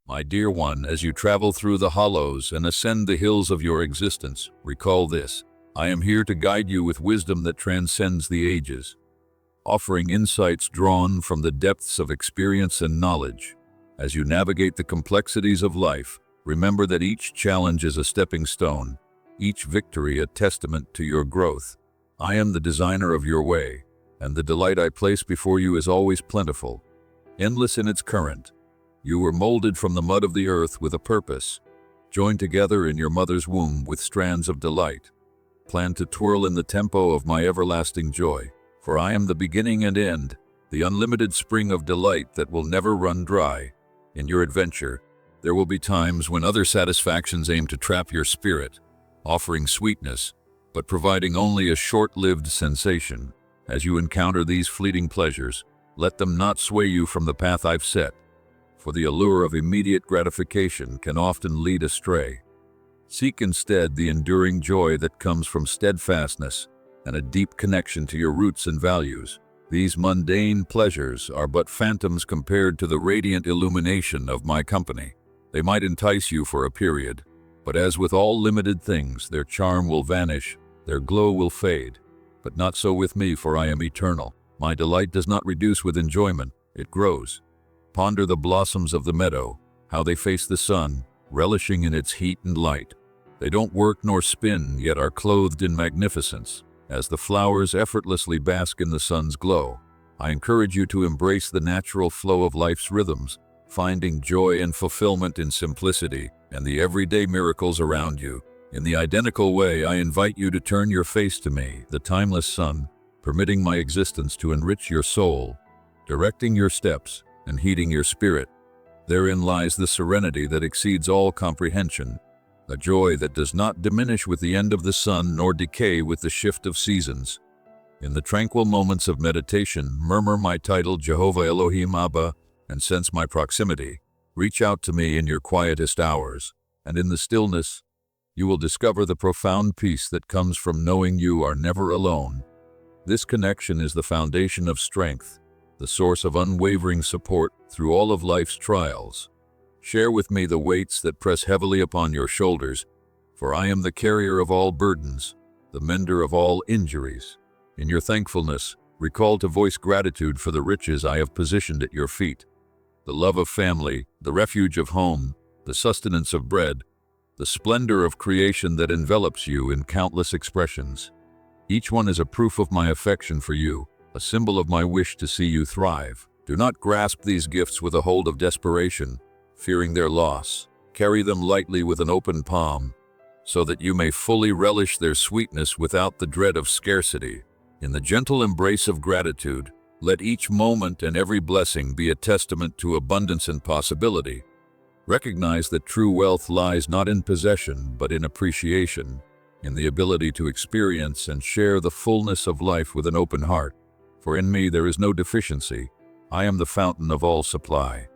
My dear one, as you travel through the hollows and ascend the hills of your existence, recall this: I am here to guide you with wisdom that transcends the ages, offering insights drawn from the depths of experience and knowledge. As you navigate the complexities of life, remember that each challenge is a stepping stone, each victory a testament to your growth. I am the designer of your way, and the delight I place before you is always plentiful, endless in its current. You were molded from the mud of the earth with a purpose, joined together in your mother's womb with strands of delight. Plan to twirl in the tempo of my everlasting joy, for I am the beginning and end, the unlimited spring of delight that will never run dry. In your adventure, there will be times when other satisfactions aim to trap your spirit, offering sweetness, but providing only a short-lived sensation. As you encounter these fleeting pleasures, let them not sway you from the path I've set, for the allure of immediate gratification can often lead astray. Seek instead the enduring joy that comes from steadfastness and a deep connection to your roots and values. These mundane pleasures are but phantoms compared to the radiant illumination of my company. They might entice you for a period, but as with all limited things, their charm will vanish, their glow will fade. But not so with me, for I am eternal. My delight does not reduce with enjoyment, it grows. Ponder the blossoms of the meadow, how they face the sun, relishing in its heat and light. They don't work nor spin, yet are clothed in magnificence. As the flowers effortlessly bask in the sun's glow, I encourage you to embrace the natural flow of life's rhythms, finding joy and fulfillment in simplicity and the everyday miracles around you. In the identical way, I invite you to turn your face to me, the timeless sun, permitting my existence to enrich your soul, directing your steps and heating your spirit. Therein lies the serenity that exceeds all comprehension, a joy that does not diminish with the end of the sun nor decay with the shift of seasons. In the tranquil moments of meditation, murmur my title Jehovah Elohim Abba and sense my proximity. Reach out to me in your quietest hours, and in the stillness, you will discover the profound peace that comes from knowing you are never alone. This connection is the foundation of strength, the source of unwavering support through all of life's trials. Share with me the weights that press heavily upon your shoulders, for I am the carrier of all burdens, the mender of all injuries. In your thankfulness, recall to voice gratitude for the riches I have positioned at your feet: the love of family, the refuge of home, the sustenance of bread, the splendor of creation that envelops you in countless expressions. Each one is a proof of my affection for you, a symbol of my wish to see you thrive. Do not grasp these gifts with a hold of desperation, fearing their loss. Carry them lightly with an open palm, so that you may fully relish their sweetness without the dread of scarcity. In the gentle embrace of gratitude, let each moment and every blessing be a testament to abundance and possibility. Recognize that true wealth lies not in possession, but in appreciation, in the ability to experience and share the fullness of life with an open heart. For in me there is no deficiency. I am the fountain of all supply.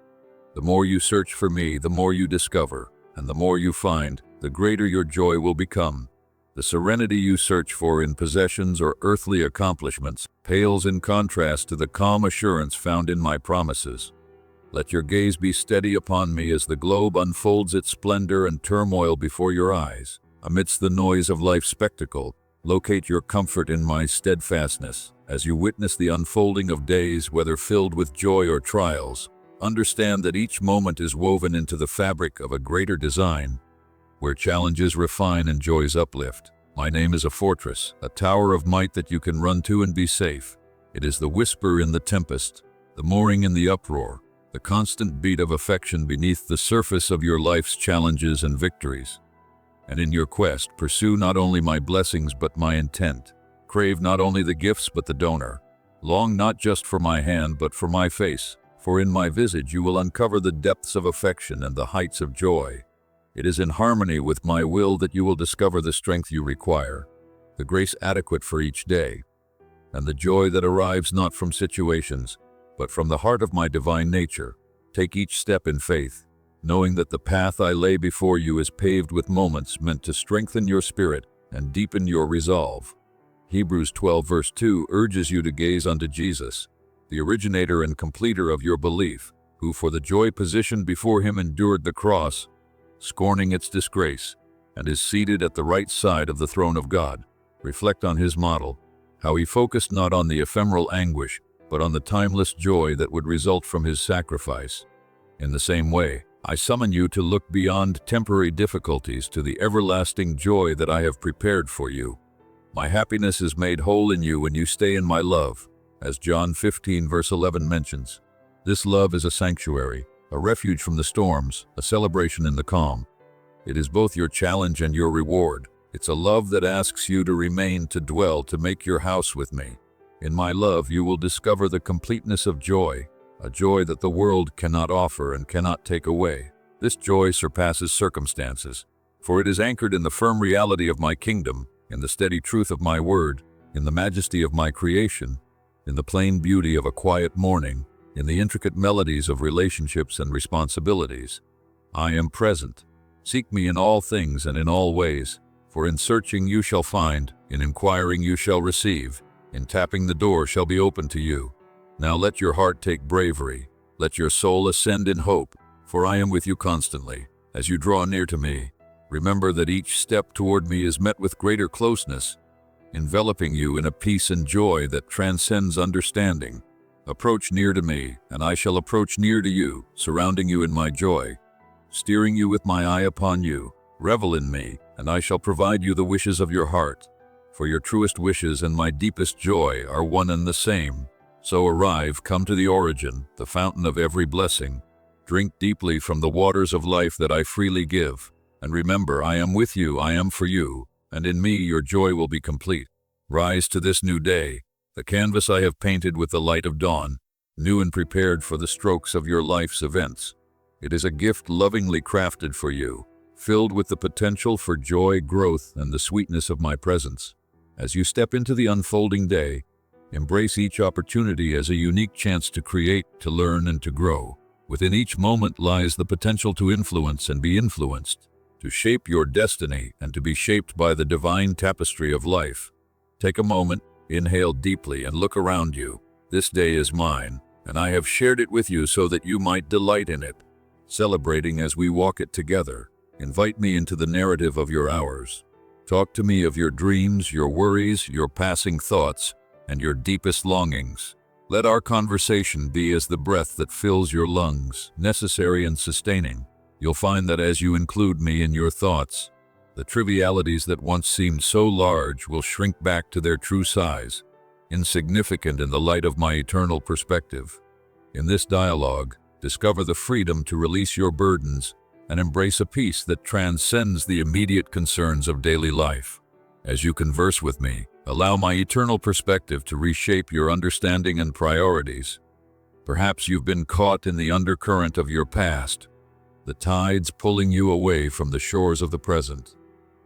The more you search for me, the more you discover, and the more you find, the greater your joy will become. The serenity you search for in possessions or earthly accomplishments pales in contrast to the calm assurance found in my promises. Let your gaze be steady upon me as the globe unfolds its splendor and turmoil before your eyes. Amidst the noise of life's spectacle, locate your comfort in my steadfastness. As you witness the unfolding of days, whether filled with joy or trials, understand that each moment is woven into the fabric of a greater design, where challenges refine and joys uplift. My name is a fortress, a tower of might that you can run to and be safe. It is the whisper in the tempest, the mooring in the uproar, the constant beat of affection beneath the surface of your life's challenges and victories. And in your quest, pursue not only my blessings but my intent. Crave not only the gifts but the donor. Long not just for my hand but for my face, for in my visage you will uncover the depths of affection and the heights of joy. It is in harmony with my will that you will discover the strength you require, the grace adequate for each day, and the joy that arrives not from situations, but from the heart of my divine nature. Take each step in faith, knowing that the path I lay before you is paved with moments meant to strengthen your spirit and deepen your resolve. Hebrews 12 verse 2 urges you to gaze unto Jesus, the originator and completer of your belief, who for the joy positioned before him endured the cross, scorning its disgrace, and is seated at the right side of the throne of God. Reflect on his model, how he focused not on the ephemeral anguish, but on the timeless joy that would result from his sacrifice. In the same way, I summon you to look beyond temporary difficulties to the everlasting joy that I have prepared for you. My happiness is made whole in you when you stay in my love, as John 15 verse 11 mentions. This love is a sanctuary, a refuge from the storms, a celebration in the calm. It is both your challenge and your reward. It's a love that asks you to remain, to dwell, to make your house with me. In my love, you will discover the completeness of joy, a joy that the world cannot offer and cannot take away. This joy surpasses circumstances, for it is anchored in the firm reality of my kingdom, in the steady truth of my word, in the majesty of my creation, in the plain beauty of a quiet morning, in the intricate melodies of relationships and responsibilities. I am present. Seek me in all things and in all ways, for in searching you shall find, in inquiring you shall receive, in tapping the door shall be opened to you. Now let your heart take bravery, let your soul ascend in hope, for I am with you constantly. As you draw near to me, remember that each step toward me is met with greater closeness, enveloping you in a peace and joy that transcends understanding. Approach near to me, and I shall approach near to you, surrounding you in my joy, steering you with my eye upon you. Revel in me, and I shall provide you the wishes of your heart. For your truest wishes and my deepest joy are one and the same. So arrive, come to the origin, the fountain of every blessing. Drink deeply from the waters of life that I freely give. And remember, I am with you, I am for you, and in me your joy will be complete. Rise to this new day, the canvas I have painted with the light of dawn, new and prepared for the strokes of your life's events. It is a gift lovingly crafted for you, filled with the potential for joy, growth, and the sweetness of my presence. As you step into the unfolding day, embrace each opportunity as a unique chance to create, to learn, and to grow. Within each moment lies the potential to influence and be influenced, to shape your destiny and to be shaped by the divine tapestry of life. Take a moment, inhale deeply, and look around you. This day is mine, and I have shared it with you so that you might delight in it. Celebrating as we walk it together, invite me into the narrative of your hours. Talk to me of your dreams, your worries, your passing thoughts, and your deepest longings. Let our conversation be as the breath that fills your lungs, necessary and sustaining. You'll find that as you include me in your thoughts, the trivialities that once seemed so large will shrink back to their true size, insignificant in the light of my eternal perspective. In this dialogue, discover the freedom to release your burdens and embrace a peace that transcends the immediate concerns of daily life. As you converse with me, allow my eternal perspective to reshape your understanding and priorities. Perhaps you've been caught in the undercurrent of your past, the tides pulling you away from the shores of the present.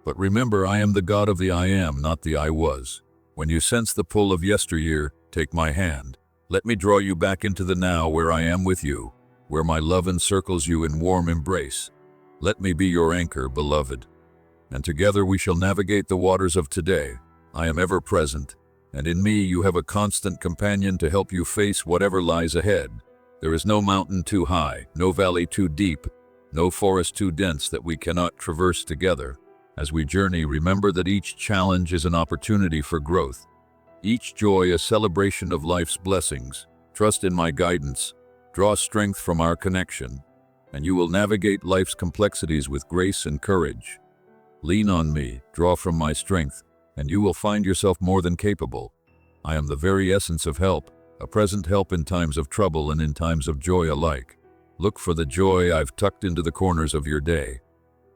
But remember, I am the God of the I am, not the I was. When you sense the pull of yesteryear, take my hand. Let me draw you back into the now where I am with you, where my love encircles you in warm embrace. Let me be your anchor, beloved. And together we shall navigate the waters of today. I am ever present, and in me you have a constant companion to help you face whatever lies ahead. There is no mountain too high, no valley too deep, no forest too dense that we cannot traverse together. As we journey, remember that each challenge is an opportunity for growth, each joy a celebration of life's blessings. Trust in my guidance, draw strength from our connection, and you will navigate life's complexities with grace and courage. Lean on me, draw from my strength, and you will find yourself more than capable. I am the very essence of help, a present help in times of trouble and in times of joy alike. Look for the joy I've tucked into the corners of your day.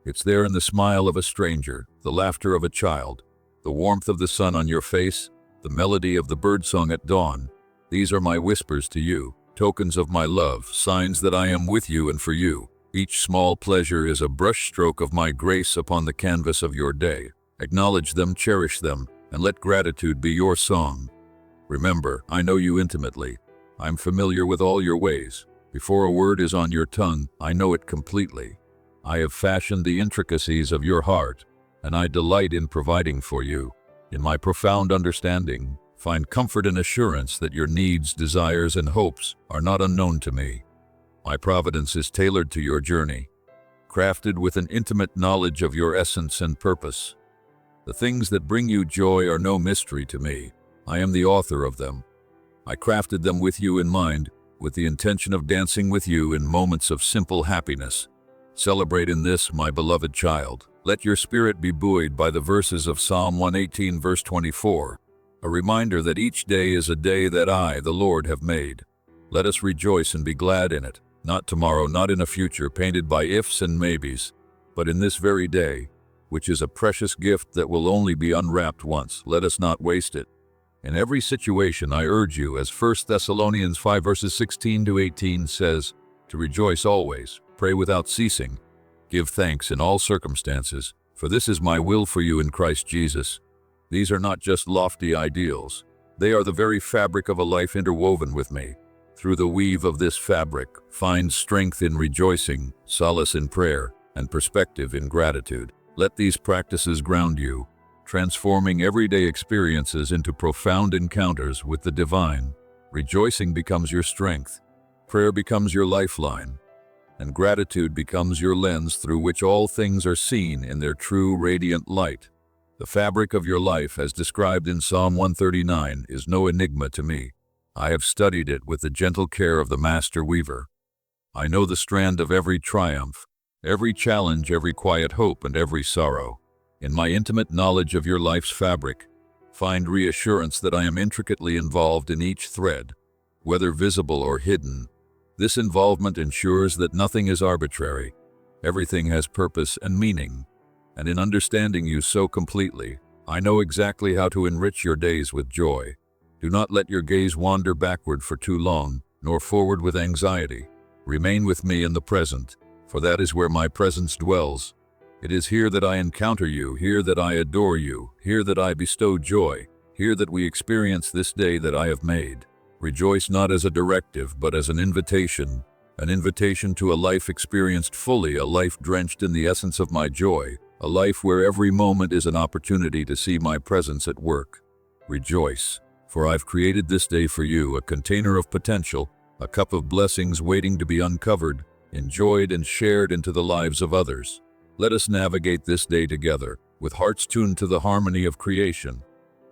It's there in the smile of a stranger, the laughter of a child, the warmth of the sun on your face, the melody of the birdsong at dawn. These are my whispers to you, tokens of my love, signs that I am with you and for you. Each small pleasure is a brushstroke of my grace upon the canvas of your day. Acknowledge them, cherish them, and let gratitude be your song. Remember, I know you intimately. I'm familiar with all your ways. Before a word is on your tongue, I know it completely. I have fashioned the intricacies of your heart, and I delight in providing for you. In my profound understanding, find comfort and assurance that your needs, desires, and hopes are not unknown to me. My providence is tailored to your journey, crafted with an intimate knowledge of your essence and purpose. The things that bring you joy are no mystery to me. I am the author of them. I crafted them with you in mind, with the intention of dancing with you in moments of simple happiness. Celebrate in this, my beloved child. Let your spirit be buoyed by the verses of Psalm 118, verse 24, a reminder that each day is a day that I, the Lord, have made. Let us rejoice and be glad in it, not tomorrow, not in a future painted by ifs and maybes, but in this very day, which is a precious gift that will only be unwrapped once. Let us not waste it. In every situation, I urge you, as 1 Thessalonians 5 verses 16 to 18 says, to rejoice always, pray without ceasing, give thanks in all circumstances, for this is my will for you in Christ Jesus. These are not just lofty ideals. They are the very fabric of a life interwoven with me. Through the weave of this fabric, find strength in rejoicing, solace in prayer, and perspective in gratitude. Let these practices ground you, transforming everyday experiences into profound encounters with the divine. Rejoicing becomes your strength, prayer becomes your lifeline, and gratitude becomes your lens through which all things are seen in their true radiant light. The fabric of your life, as described in Psalm 139, is no enigma to me. I have studied it with the gentle care of the master weaver. I know the strand of every triumph, every challenge, every quiet hope, and every sorrow. In my intimate knowledge of your life's fabric, find reassurance that I am intricately involved in each thread, whether visible or hidden. This involvement ensures that nothing is arbitrary. Everything has purpose and meaning. And in understanding you so completely, I know exactly how to enrich your days with joy. Do not let your gaze wander backward for too long, nor forward with anxiety. Remain with me in the present, for that is where my presence dwells. It is here that I encounter you, here that I adore you, here that I bestow joy, here that we experience this day that I have made. Rejoice not as a directive, but as an invitation to a life experienced fully, a life drenched in the essence of my joy, a life where every moment is an opportunity to see my presence at work. Rejoice, for I've created this day for you, a container of potential, a cup of blessings waiting to be uncovered, enjoyed and shared into the lives of others. Let us navigate this day together, with hearts tuned to the harmony of creation,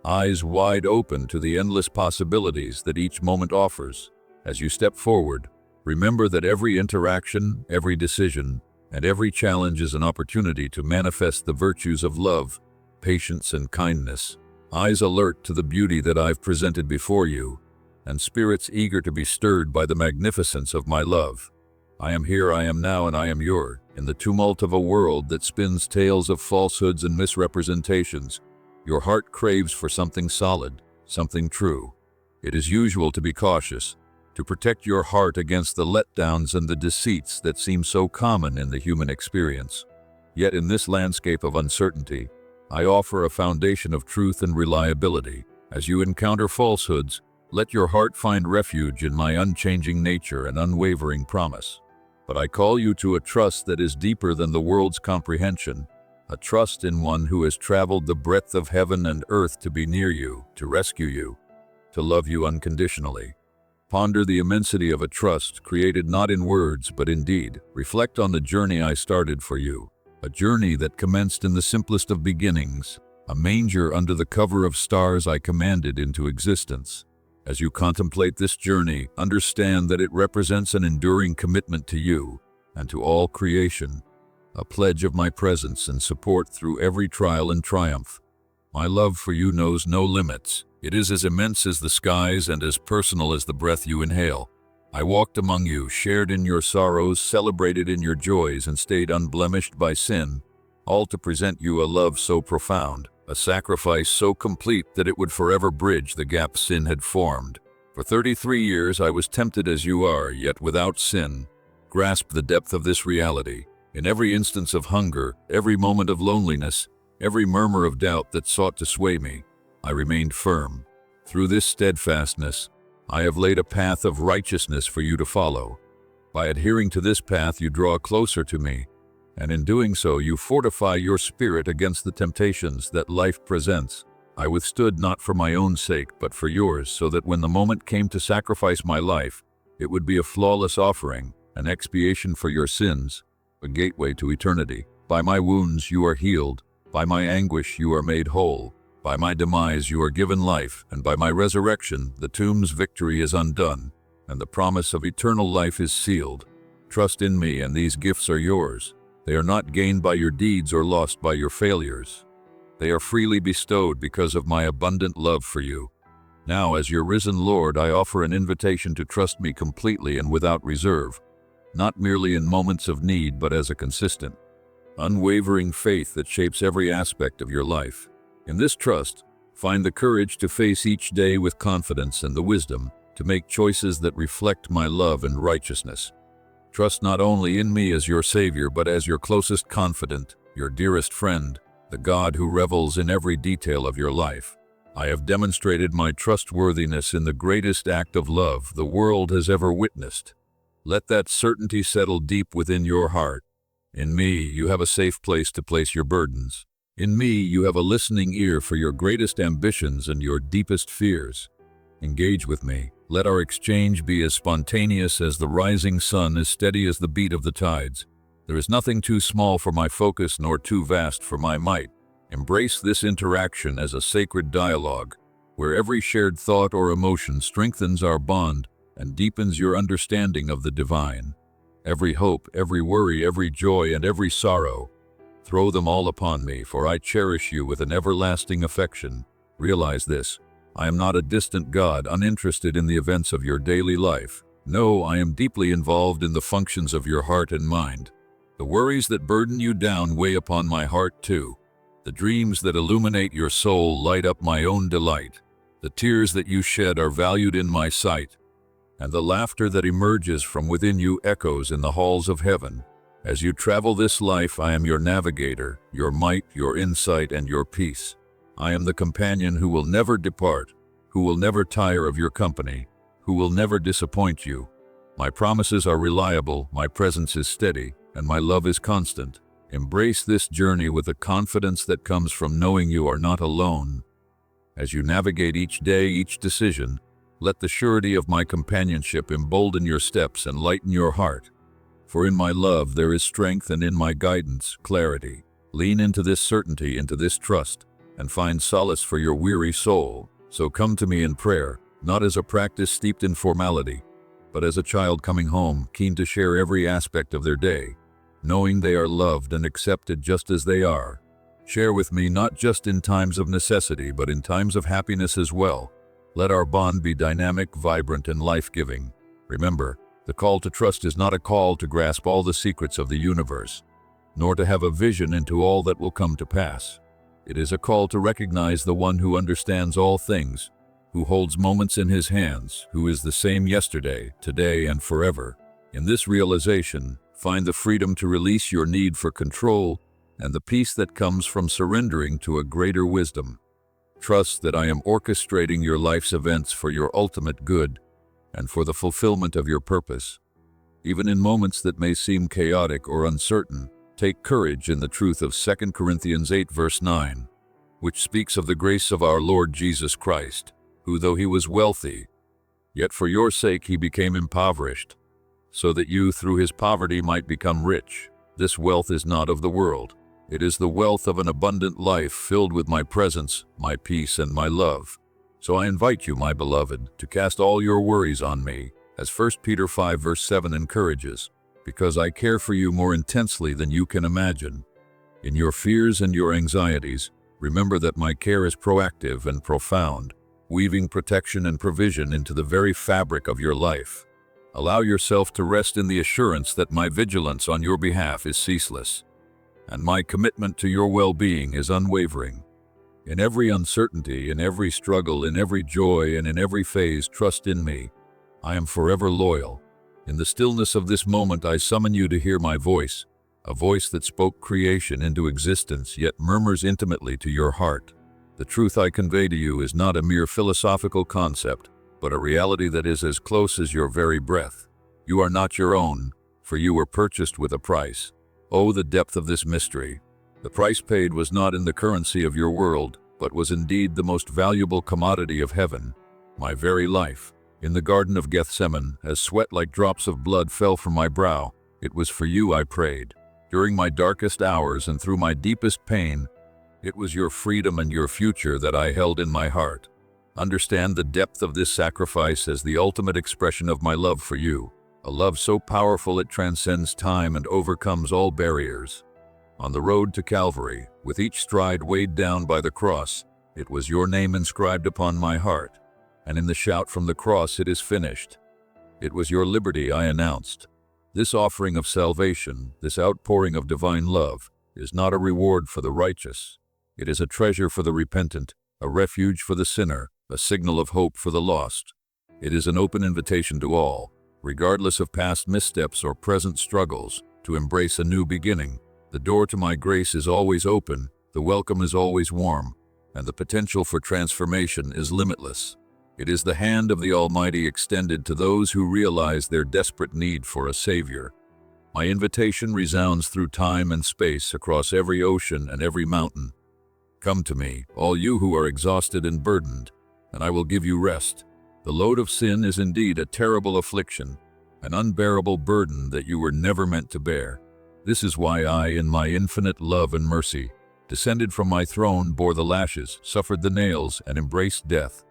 eyes wide open to the endless possibilities that each moment offers. As you step forward, remember that every interaction, every decision, and every challenge is an opportunity to manifest the virtues of love, patience, and kindness. Eyes alert to the beauty that I've presented before you, and spirits eager to be stirred by the magnificence of my love. I am here, I am now, and I am your. In the tumult of a world that spins tales of falsehoods and misrepresentations, your heart craves for something solid, something true. It is usual to be cautious, to protect your heart against the letdowns and the deceits that seem so common in the human experience. Yet in this landscape of uncertainty, I offer a foundation of truth and reliability. As you encounter falsehoods, let your heart find refuge in my unchanging nature and unwavering promise. But I call you to a trust that is deeper than the world's comprehension, a trust in one who has traveled the breadth of heaven and earth to be near you, to rescue you, to love you unconditionally. Ponder the immensity of a trust created not in words but in deed. Reflect on the journey I started for you, a journey that commenced in the simplest of beginnings, a manger under the cover of stars I commanded into existence. As you contemplate this journey, understand that it represents an enduring commitment to you and to all creation, a pledge of my presence and support through every trial and triumph. My love for you knows no limits. It is as immense as the skies and as personal as the breath you inhale. I walked among you, shared in your sorrows, celebrated in your joys, and stayed unblemished by sin, all to present you a love so profound, a sacrifice so complete that it would forever bridge the gap sin had formed. For 33 years I was tempted as you are, yet without sin. Grasp the depth of this reality. In every instance of hunger, every moment of loneliness, every murmur of doubt that sought to sway me, I remained firm. Through this steadfastness, I have laid a path of righteousness for you to follow. By adhering to this path, you draw closer to me, and in doing so, you fortify your spirit against the temptations that life presents. I withstood not for my own sake, but for yours, so that when the moment came to sacrifice my life, it would be a flawless offering, an expiation for your sins, a gateway to eternity. By my wounds you are healed, by my anguish you are made whole, by my demise you are given life, and by my resurrection the tomb's victory is undone, and the promise of eternal life is sealed. Trust in me, and these gifts are yours. They are not gained by your deeds or lost by your failures. They are freely bestowed because of my abundant love for you. Now, as your risen Lord, I offer an invitation to trust me completely and without reserve, not merely in moments of need, but as a consistent, unwavering faith that shapes every aspect of your life. In this trust, find the courage to face each day with confidence and the wisdom to make choices that reflect my love and righteousness. Trust not only in me as your Savior, but as your closest confidant, your dearest friend, the God who revels in every detail of your life. I have demonstrated my trustworthiness in the greatest act of love the world has ever witnessed. Let that certainty settle deep within your heart. In me, you have a safe place to place your burdens. In me, you have a listening ear for your greatest ambitions and your deepest fears. Engage with me. Let our exchange be as spontaneous as the rising sun, as steady as the beat of the tides. There is nothing too small for my focus nor too vast for my might. Embrace this interaction as a sacred dialogue, where every shared thought or emotion strengthens our bond and deepens your understanding of the divine. Every hope, every worry, every joy, and every sorrow, throw them all upon me, for I cherish you with an everlasting affection. Realize this: I am not a distant God, uninterested in the events of your daily life. No, I am deeply involved in the functions of your heart and mind. The worries that burden you down weigh upon my heart too. The dreams that illuminate your soul light up my own delight. The tears that you shed are valued in my sight, and the laughter that emerges from within you echoes in the halls of heaven. As you travel this life, I am your navigator, your might, your insight, and your peace. I am the companion who will never depart, who will never tire of your company, who will never disappoint you. My promises are reliable, my presence is steady, and my love is constant. Embrace this journey with a confidence that comes from knowing you are not alone. As you navigate each day, each decision, let the surety of my companionship embolden your steps and lighten your heart. For in my love there is strength, and in my guidance, clarity. Lean into this certainty, into this trust, and find solace for your weary soul. So come to me in prayer, not as a practice steeped in formality, but as a child coming home, keen to share every aspect of their day, knowing they are loved and accepted just as they are. Share with me not just in times of necessity, but in times of happiness as well. Let our bond be dynamic, vibrant, and life-giving. Remember, the call to trust is not a call to grasp all the secrets of the universe, nor to have a vision into all that will come to pass. It is a call to recognize the one who understands all things, who holds moments in his hands, who is the same yesterday, today, and forever. In this realization, find the freedom to release your need for control and the peace that comes from surrendering to a greater wisdom. Trust that I am orchestrating your life's events for your ultimate good and for the fulfillment of your purpose. Even in moments that may seem chaotic or uncertain, take courage in the truth of 2 Corinthians 8 verse 9, which speaks of the grace of our Lord Jesus Christ, who, though he was wealthy, yet for your sake he became impoverished, so that you through his poverty might become rich. This wealth is not of the world. It is the wealth of an abundant life filled with my presence, my peace, and my love. So I invite you, my beloved, to cast all your worries on me, as 1 Peter 5 verse 7 encourages, because I care for you more intensely than you can imagine. In your fears and your anxieties, remember that my care is proactive and profound, weaving protection and provision into the very fabric of your life. Allow yourself to rest in the assurance that my vigilance on your behalf is ceaseless, and my commitment to your well-being is unwavering. In every uncertainty, in every struggle, in every joy, and in every phase, trust in me. I am forever loyal. In the stillness of this moment, I summon you to hear my voice, a voice that spoke creation into existence, yet murmurs intimately to your heart. The truth I convey to you is not a mere philosophical concept, but a reality that is as close as your very breath. You are not your own, for you were purchased with a price. Oh, the depth of this mystery! The price paid was not in the currency of your world, but was indeed the most valuable commodity of heaven, my very life. In the Garden of Gethsemane, as sweat like drops of blood fell from my brow, it was for you I prayed. During my darkest hours and through my deepest pain, it was your freedom and your future that I held in my heart. Understand the depth of this sacrifice as the ultimate expression of my love for you, a love so powerful it transcends time and overcomes all barriers. On the road to Calvary, with each stride weighed down by the cross, it was your name inscribed upon my heart, and in the shout from the cross, "It is finished." It was your liberty I announced. This offering of salvation, this outpouring of divine love, is not a reward for the righteous. It is a treasure for the repentant, a refuge for the sinner, a signal of hope for the lost. It is an open invitation to all, regardless of past missteps or present struggles, to embrace a new beginning. The door to my grace is always open, the welcome is always warm, and the potential for transformation is limitless. It is the hand of the Almighty extended to those who realize their desperate need for a Savior. My invitation resounds through time and space, across every ocean and every mountain. Come to me, all you who are exhausted and burdened, and I will give you rest. The load of sin is indeed a terrible affliction, an unbearable burden that you were never meant to bear. This is why I, in my infinite love and mercy, descended from my throne, bore the lashes, suffered the nails, and embraced death,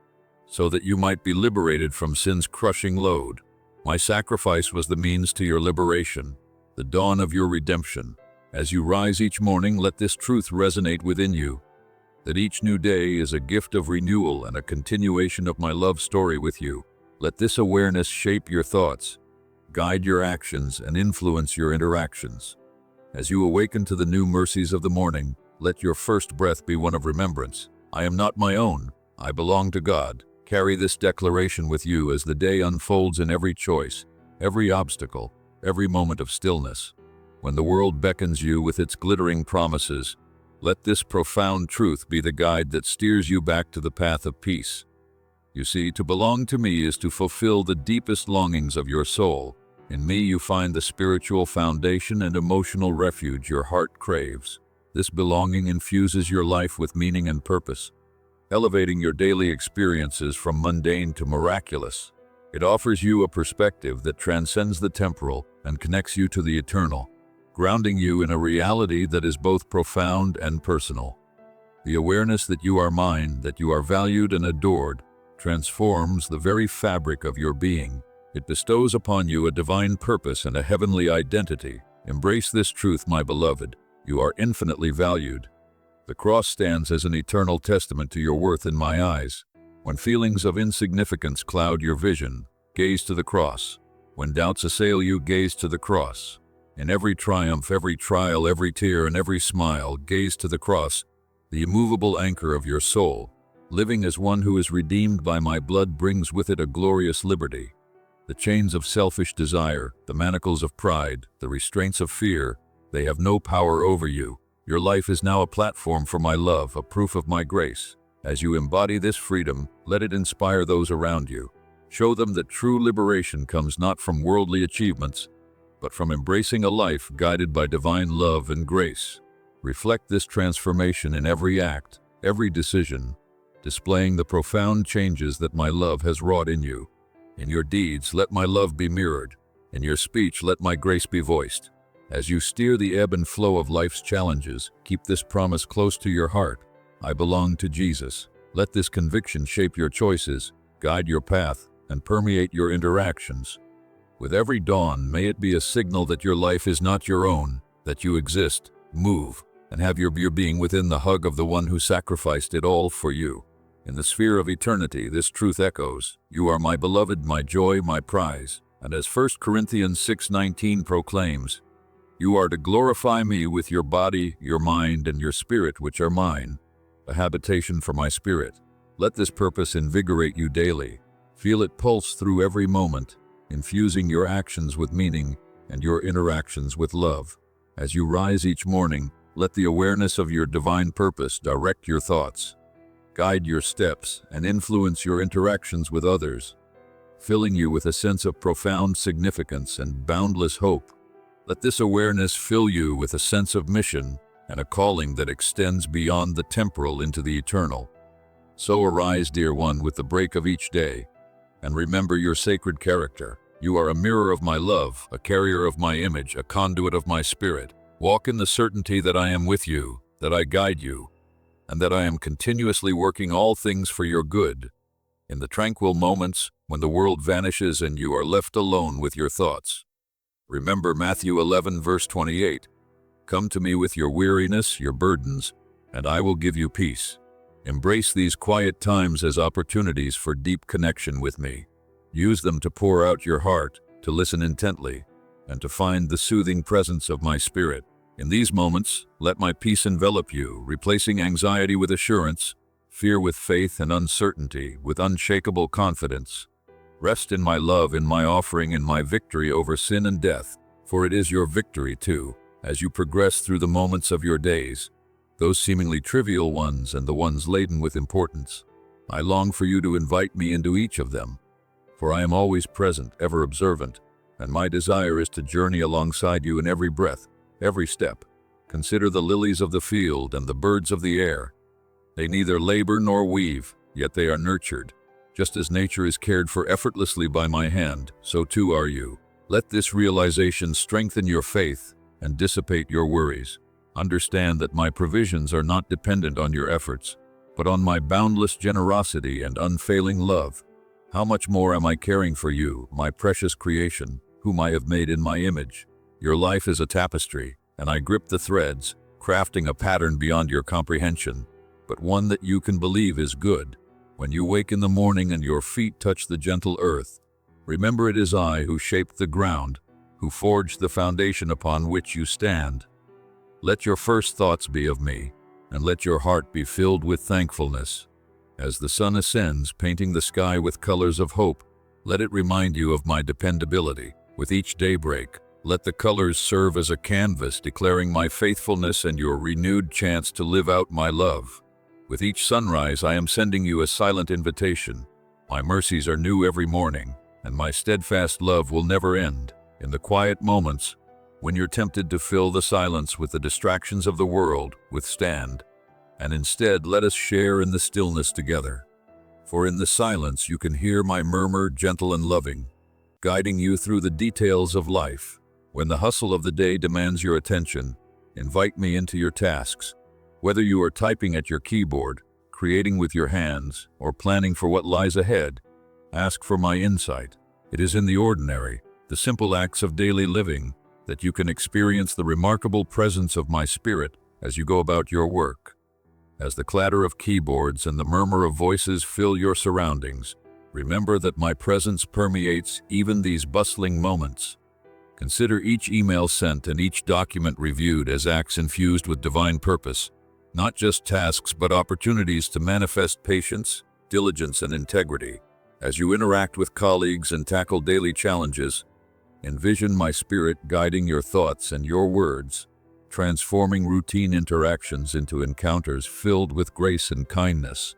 so that you might be liberated from sin's crushing load. My sacrifice was the means to your liberation, the dawn of your redemption. As you rise each morning, let this truth resonate within you, that each new day is a gift of renewal and a continuation of my love story with you. Let this awareness shape your thoughts, guide your actions, and influence your interactions. As you awaken to the new mercies of the morning, let your first breath be one of remembrance. I am not my own. I belong to God. Carry this declaration with you as the day unfolds in every choice, every obstacle, every moment of stillness. When the world beckons you with its glittering promises, let this profound truth be the guide that steers you back to the path of peace. You see, to belong to me is to fulfill the deepest longings of your soul. In me you find the spiritual foundation and emotional refuge your heart craves. This belonging infuses your life with meaning and purpose, elevating your daily experiences from mundane to miraculous. It offers you a perspective that transcends the temporal and connects you to the eternal, grounding you in a reality that is both profound and personal. The awareness that you are mine, that you are valued and adored, transforms the very fabric of your being. It bestows upon you a divine purpose and a heavenly identity. Embrace this truth, my beloved. You are infinitely valued. The cross stands as an eternal testament to your worth in my eyes. When feelings of insignificance cloud your vision, gaze to the cross. When doubts assail you, gaze to the cross. In every triumph, every trial, every tear, and every smile, gaze to the cross, the immovable anchor of your soul. Living as one who is redeemed by my blood brings with it a glorious liberty. The chains of selfish desire, the manacles of pride, the restraints of fear, they have no power over you. Your life is now a platform for my love, a proof of my grace. As you embody this freedom, let it inspire those around you. Show them that true liberation comes not from worldly achievements, but from embracing a life guided by divine love and grace. Reflect this transformation in every act, every decision, displaying the profound changes that my love has wrought in you. In your deeds, let my love be mirrored. In your speech, let my grace be voiced. As you steer the ebb and flow of life's challenges, keep this promise close to your heart. I belong to Jesus. Let this conviction shape your choices, guide your path, and permeate your interactions. With every dawn, may it be a signal that your life is not your own, that you exist, move, and have your being within the hug of the one who sacrificed it all for you. In the sphere of eternity, this truth echoes, "You are my beloved, my joy, my prize." And as 1 Corinthians 6:19 proclaims, "You are to glorify me with your body, your mind, and your spirit, which are mine, a habitation for my spirit." Let this purpose invigorate you daily. Feel it pulse through every moment, infusing your actions with meaning and your interactions with love. As you rise each morning, let the awareness of your divine purpose direct your thoughts, guide your steps, and influence your interactions with others, filling you with a sense of profound significance and boundless hope. Let this awareness fill you with a sense of mission and a calling that extends beyond the temporal into the eternal. So arise, dear one, with the break of each day. And remember your sacred character. You are a mirror of my love, a carrier of my image, a conduit of my spirit. Walk in the certainty that I am with you, that I guide you, and that I am continuously working all things for your good. In the tranquil moments, when the world vanishes and you are left alone with your thoughts, remember Matthew 11, verse 28. Come to me with your weariness, your burdens, and I will give you peace. Embrace these quiet times as opportunities for deep connection with me. Use them to pour out your heart, to listen intently, and to find the soothing presence of my spirit. In these moments, let my peace envelop you, replacing anxiety with assurance, fear with faith, and uncertainty with unshakable confidence. Rest in my love, in my offering, in my victory over sin and death, for it is your victory too, as you progress through the moments of your days, those seemingly trivial ones and the ones laden with importance. I long for you to invite me into each of them, for I am always present, ever observant, and my desire is to journey alongside you in every breath, every step. Consider the lilies of the field and the birds of the air. They neither labor nor weave, yet they are nurtured. Just as nature is cared for effortlessly by my hand, so too are you. Let this realization strengthen your faith and dissipate your worries. Understand that my provisions are not dependent on your efforts, but on my boundless generosity and unfailing love. How much more am I caring for you, my precious creation, whom I have made in my image? Your life is a tapestry, and I grip the threads, crafting a pattern beyond your comprehension, but one that you can believe is good. When you wake in the morning and your feet touch the gentle earth, remember it is I who shaped the ground, who forged the foundation upon which you stand. Let your first thoughts be of me, and let your heart be filled with thankfulness. As the sun ascends, painting the sky with colors of hope, let it remind you of my dependability. With each daybreak, let the colors serve as a canvas declaring my faithfulness and your renewed chance to live out my love. With each sunrise, I am sending you a silent invitation. My mercies are new every morning, and my steadfast love will never end. In the quiet moments, when you're tempted to fill the silence with the distractions of the world, withstand, and instead let us share in the stillness together. For in the silence you can hear my murmur, gentle and loving, guiding you through the details of life. When the hustle of the day demands your attention, invite me into your tasks. Whether you are typing at your keyboard, creating with your hands, or planning for what lies ahead, ask for my insight. It is in the ordinary, the simple acts of daily living, that you can experience the remarkable presence of my spirit as you go about your work. As the clatter of keyboards and the murmur of voices fill your surroundings, remember that my presence permeates even these bustling moments. Consider each email sent and each document reviewed as acts infused with divine purpose, not just tasks but opportunities to manifest patience, diligence, and integrity. As you interact with colleagues and tackle daily challenges, envision my spirit guiding your thoughts and your words, transforming routine interactions into encounters filled with grace and kindness.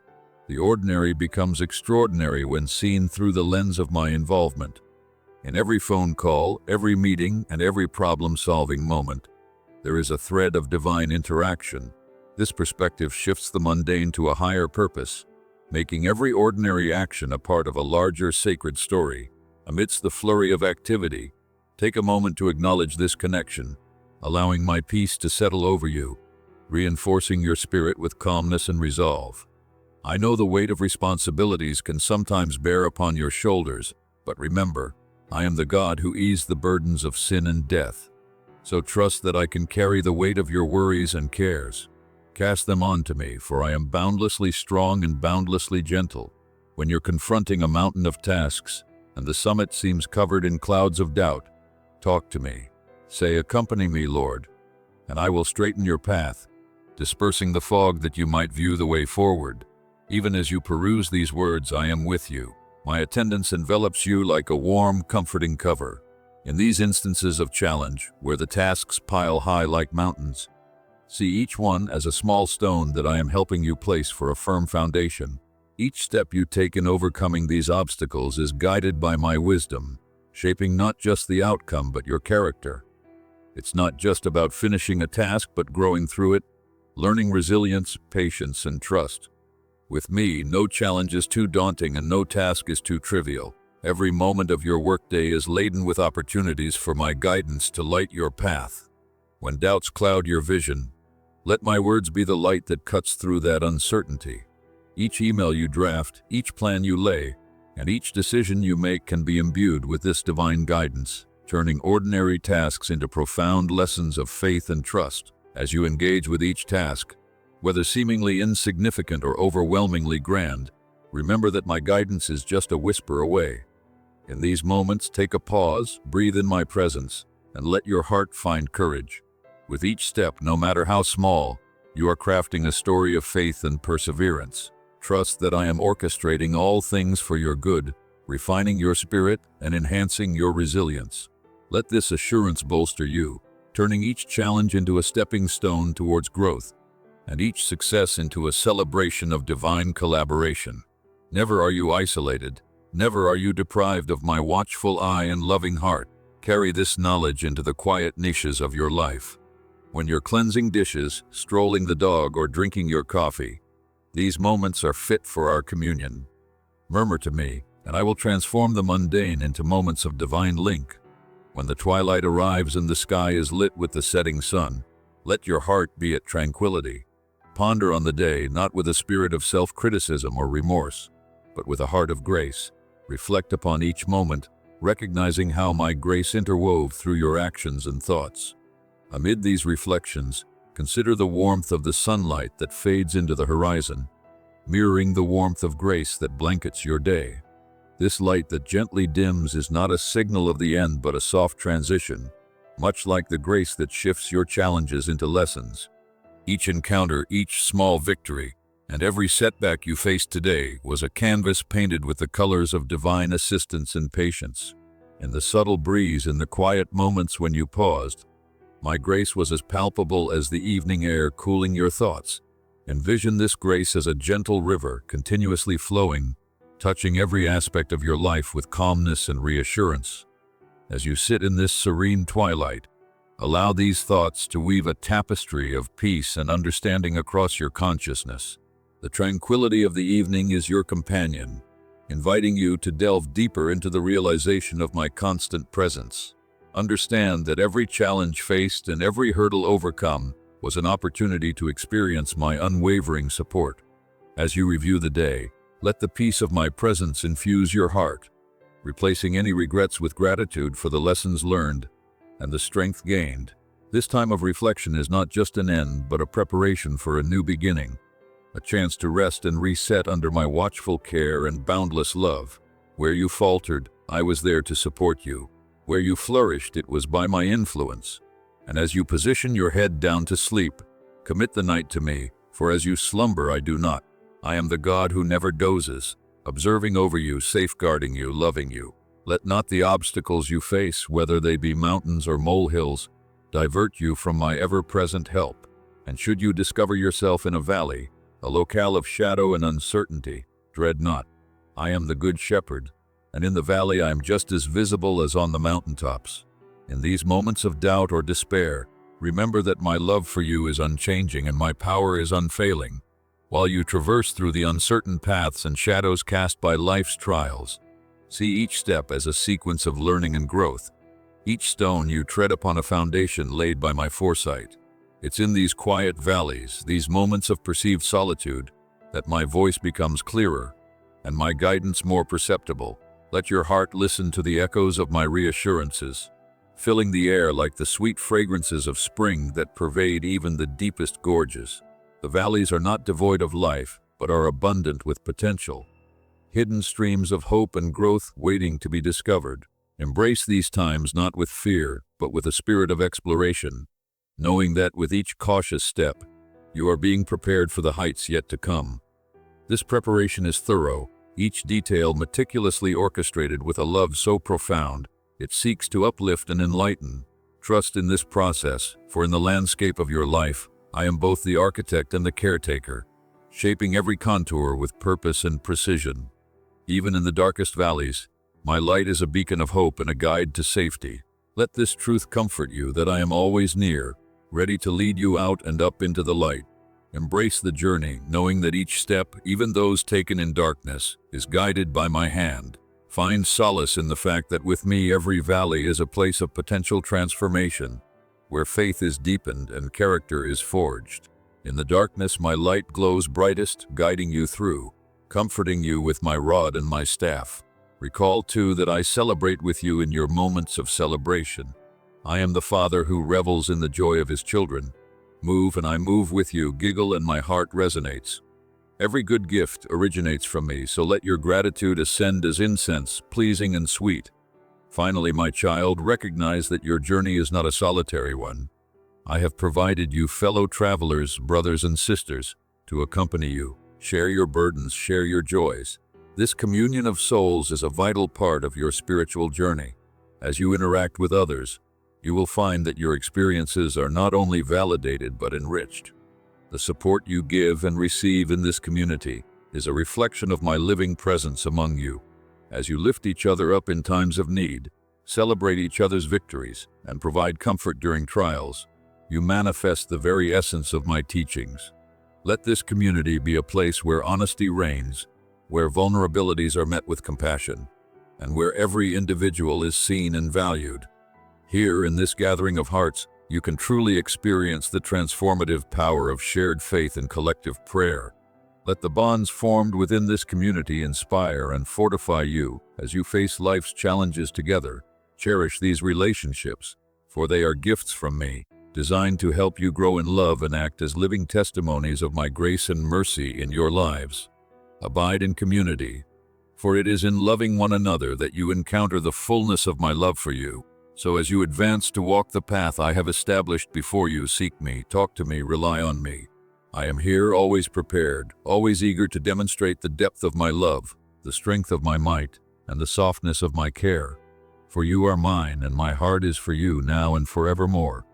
The ordinary becomes extraordinary when seen through the lens of my involvement. In every phone call, every meeting, and every problem-solving moment, there is a thread of divine interaction. This perspective shifts the mundane to a higher purpose, making every ordinary action a part of a larger sacred story. Amidst the flurry of activity, take a moment to acknowledge this connection, allowing my peace to settle over you, reinforcing your spirit with calmness and resolve. I know the weight of responsibilities can sometimes bear upon your shoulders, but remember, I am the God who eased the burdens of sin and death. So trust that I can carry the weight of your worries and cares. Cast them onto me, for I am boundlessly strong and boundlessly gentle. When you're confronting a mountain of tasks, and the summit seems covered in clouds of doubt, talk to me. Say, "Accompany me, Lord," and I will straighten your path, dispersing the fog that you might view the way forward. Even as you peruse these words, I am with you. My attendance envelops you like a warm, comforting cover. In these instances of challenge, where the tasks pile high like mountains, see each one as a small stone that I am helping you place for a firm foundation. Each step you take in overcoming these obstacles is guided by my wisdom, shaping not just the outcome but your character. It's not just about finishing a task but growing through it, learning resilience, patience, and trust. With me, no challenge is too daunting and no task is too trivial. Every moment of your workday is laden with opportunities for my guidance to light your path. When doubts cloud your vision, let my words be the light that cuts through that uncertainty. Each email you draft, each plan you lay, and each decision you make can be imbued with this divine guidance, turning ordinary tasks into profound lessons of faith and trust. As you engage with each task, whether seemingly insignificant or overwhelmingly grand, remember that my guidance is just a whisper away. In these moments, take a pause, breathe in my presence, and let your heart find courage. With each step, no matter how small, you are crafting a story of faith and perseverance. Trust that I am orchestrating all things for your good, refining your spirit and enhancing your resilience. Let this assurance bolster you, turning each challenge into a stepping stone towards growth, and each success into a celebration of divine collaboration. Never are you isolated. Never are you deprived of my watchful eye and loving heart. Carry this knowledge into the quiet niches of your life. When you're cleansing dishes, strolling the dog, or drinking your coffee, these moments are fit for our communion. Murmur to me, and I will transform the mundane into moments of divine link. When the twilight arrives and the sky is lit with the setting sun, let your heart be at tranquility. Ponder on the day not with a spirit of self-criticism or remorse, but with a heart of grace. Reflect upon each moment, recognizing how my grace interwove through your actions and thoughts. Amid these reflections, consider the warmth of the sunlight that fades into the horizon, mirroring the warmth of grace that blankets your day. This light that gently dims is not a signal of the end but a soft transition, much like the grace that shifts your challenges into lessons. Each encounter, each small victory, and every setback you faced today was a canvas painted with the colors of divine assistance and patience. In the subtle breeze, in the quiet moments when you paused, my grace was as palpable as the evening air cooling your thoughts. Envision this grace as a gentle river continuously flowing, touching every aspect of your life with calmness and reassurance. As you sit in this serene twilight, allow these thoughts to weave a tapestry of peace and understanding across your consciousness. The tranquility of the evening is your companion, inviting you to delve deeper into the realization of my constant presence. Understand that every challenge faced and every hurdle overcome was an opportunity to experience my unwavering support. As you review the day, let the peace of my presence infuse your heart, replacing any regrets with gratitude for the lessons learned and the strength gained. This time of reflection is not just an end, but a preparation for a new beginning. A chance to rest and reset under my watchful care and boundless love. Where you faltered, I was there to support you. Where you flourished, it was by my influence. And as you position your head down to sleep, commit the night to me, for as you slumber I do not. I am the God who never dozes, observing over you, safeguarding you, loving you. Let not the obstacles you face, whether they be mountains or molehills, divert you from my ever-present help. And should you discover yourself in a valley, a locale of shadow and uncertainty, dread not. I am the Good Shepherd, and in the valley I am just as visible as on the mountaintops. In these moments of doubt or despair, remember that my love for you is unchanging and my power is unfailing. While you traverse through the uncertain paths and shadows cast by life's trials, see each step as a sequence of learning and growth. Each stone you tread upon a foundation laid by my foresight. It's in these quiet valleys, these moments of perceived solitude, that my voice becomes clearer and my guidance more perceptible. Let your heart listen to the echoes of my reassurances, filling the air like the sweet fragrances of spring that pervade even the deepest gorges. The valleys are not devoid of life, but are abundant with potential. Hidden streams of hope and growth waiting to be discovered. Embrace these times not with fear, but with a spirit of exploration, knowing that with each cautious step, you are being prepared for the heights yet to come. This preparation is thorough, each detail meticulously orchestrated with a love so profound, it seeks to uplift and enlighten. Trust in this process, for in the landscape of your life, I am both the architect and the caretaker, shaping every contour with purpose and precision. Even in the darkest valleys, my light is a beacon of hope and a guide to safety. Let this truth comfort you that I am always near, ready to lead you out and up into the light. Embrace the journey, knowing that each step, even those taken in darkness, is guided by my hand. Find solace in the fact that with me every valley is a place of potential transformation, where faith is deepened and character is forged. In the darkness my light glows brightest, guiding you through, comforting you with my rod and my staff. Recall too that I celebrate with you in your moments of celebration. I am the Father who revels in the joy of his children. Move and I move with you, giggle and my heart resonates. Every good gift originates from me, so let your gratitude ascend as incense, pleasing and sweet. Finally, my child, recognize that your journey is not a solitary one. I have provided you fellow travelers, brothers and sisters, to accompany you, share your burdens, share your joys. This communion of souls is a vital part of your spiritual journey. As you interact with others, you will find that your experiences are not only validated but enriched. The support you give and receive in this community is a reflection of my living presence among you. As you lift each other up in times of need, celebrate each other's victories, and provide comfort during trials, you manifest the very essence of my teachings. Let this community be a place where honesty reigns, where vulnerabilities are met with compassion, and where every individual is seen and valued. Here, in this gathering of hearts, you can truly experience the transformative power of shared faith and collective prayer. Let the bonds formed within this community inspire and fortify you as you face life's challenges together. Cherish these relationships, for they are gifts from me, designed to help you grow in love and act as living testimonies of my grace and mercy in your lives. Abide in community, for it is in loving one another that you encounter the fullness of my love for you. So as you advance to walk the path I have established before you, seek me, talk to me, rely on me. I am here, always prepared, always eager to demonstrate the depth of my love, the strength of my might, and the softness of my care. For you are mine, and my heart is for you now and forevermore.